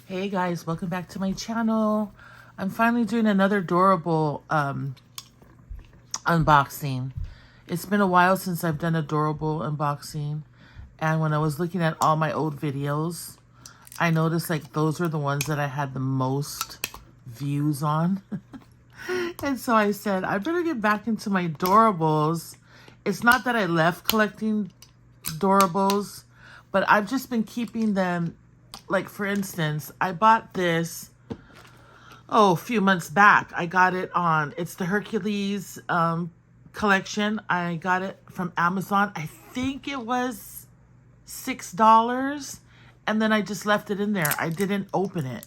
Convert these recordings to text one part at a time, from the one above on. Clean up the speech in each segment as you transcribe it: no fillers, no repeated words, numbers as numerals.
Hey guys, welcome back to my channel. I'm finally doing another Doorable unboxing. It's been a while since I've done a Doorable unboxing, and when I was looking at all my old videos, I noticed like those were the ones that I had the most views on. And so I said, I better get back into my Doorables. It's not that I left collecting Doorables, but I've just been keeping them. Like, for instance, I bought this, a few months back. I got it on, it's the Hercules collection. I got it from Amazon. I think it was $6. And then I just left it in there. I didn't open it.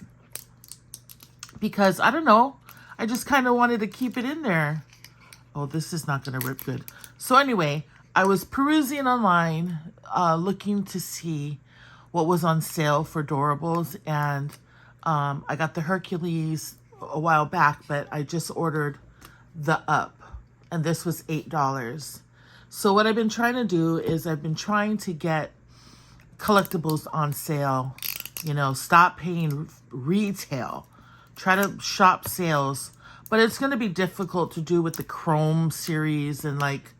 Because, I don't know, I just kind of wanted to keep it in there. Oh, this is not going to rip good. So anyway, I was perusing online, looking to see what was on sale for Doorables, and I got the Hercules a while back, but I just ordered the Up, and this was $8. So what I've been trying to do is I've been trying to get collectibles on sale, you know, stop paying retail, try to shop sales, but it's going to be difficult to do with the Chrome series and like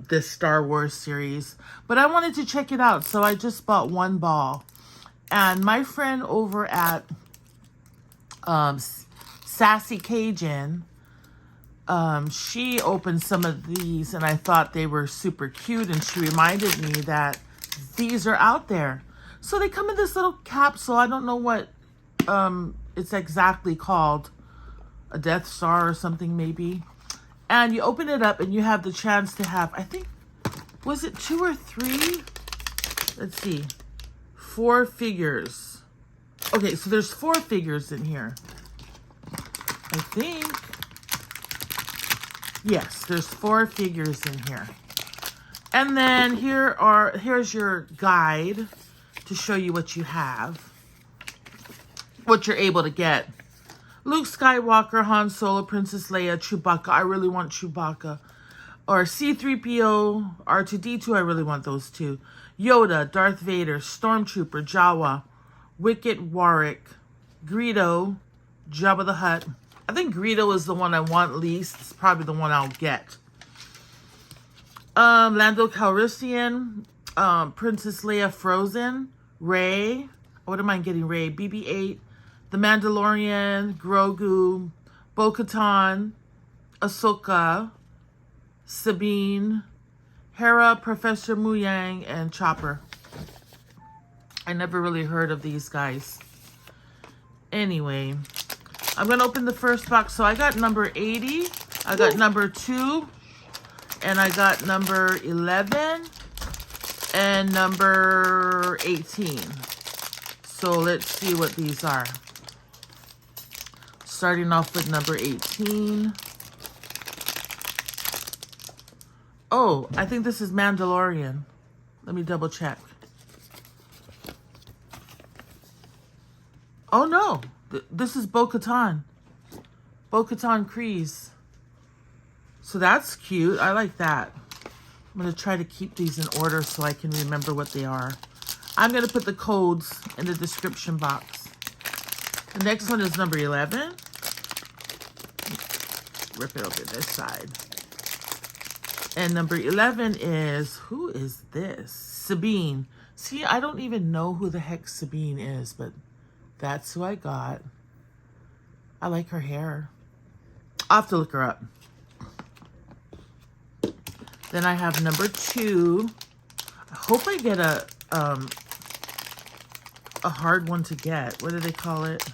this Star Wars series, but I wanted to check it out, so I just bought one ball. And my friend over at Sassy Cajun, she opened some of these, and I thought they were super cute, and she reminded me that these are out there. So they come in this little capsule. I don't know what it's exactly called, a Death Star or something maybe. And you open it up and you have the chance to have, I think, was it 2 or 3? Let's see. 4 figures. Okay, so there's 4 figures in here. I think. Yes, there's 4 figures in here. And then here's your guide to show you what you have. What you're able to get. Luke Skywalker, Han Solo, Princess Leia, Chewbacca. I really want Chewbacca. Or C-3PO, R2-D2. I really want those two. Yoda, Darth Vader, Stormtrooper, Jawa, Wicket Warwick, Greedo, Jabba the Hutt. I think Greedo is the one I want least. It's probably the one I'll get. Lando Calrissian, Princess Leia Frozen, Rey. What am I getting? Rey, BB-8. The Mandalorian, Grogu, Bo-Katan, Ahsoka, Sabine, Hera, Professor Muyang, and Chopper. I never really heard of these guys. Anyway, I'm going to open the first box. So I got number 80, I got number 2, and I got number 11, and number 18. So let's see what these are. Starting off with number 18. Oh, I think this is Mandalorian. Let me double check. Oh no, this is Bo-Katan. Bo-Katan Kryze. So that's cute. I like that. I'm going to try to keep these in order so I can remember what they are. I'm going to put the codes in the description box. The next one is number 11. Rip it over this side. And number 11 is, who is this? Sabine. See, I don't even know who the heck Sabine is, but that's who I got. I like her hair. I'll have to look her up. Then I have number 2. I hope I get a hard one to get. What do they call it?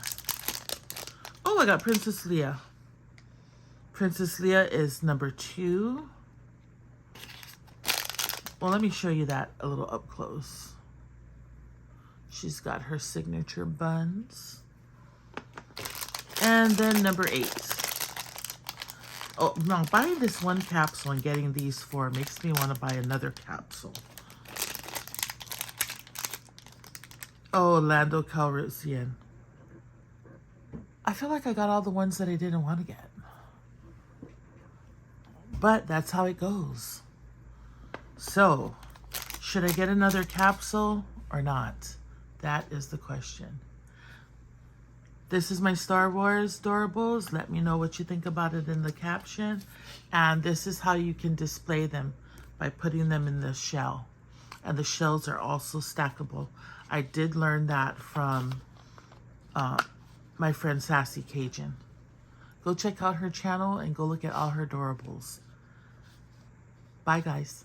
Oh, I got Princess Leia. Princess Leia is number 2. Well, let me show you that a little up close. She's got her signature buns. And then number 8. Oh, no, buying this one capsule and getting these 4 makes me want to buy another capsule. Oh, Lando Calrissian. I feel like I got all the ones that I didn't want to get. But that's how it goes. So, should I get another capsule or not? That is the question. This is my Star Wars Doorables. Let me know what you think about it in the caption. And this is how you can display them, by putting them in the shell. And the shells are also stackable. I did learn that from my friend Sassy Cajun. Go check out her channel and go look at all her Doorables. Bye, guys.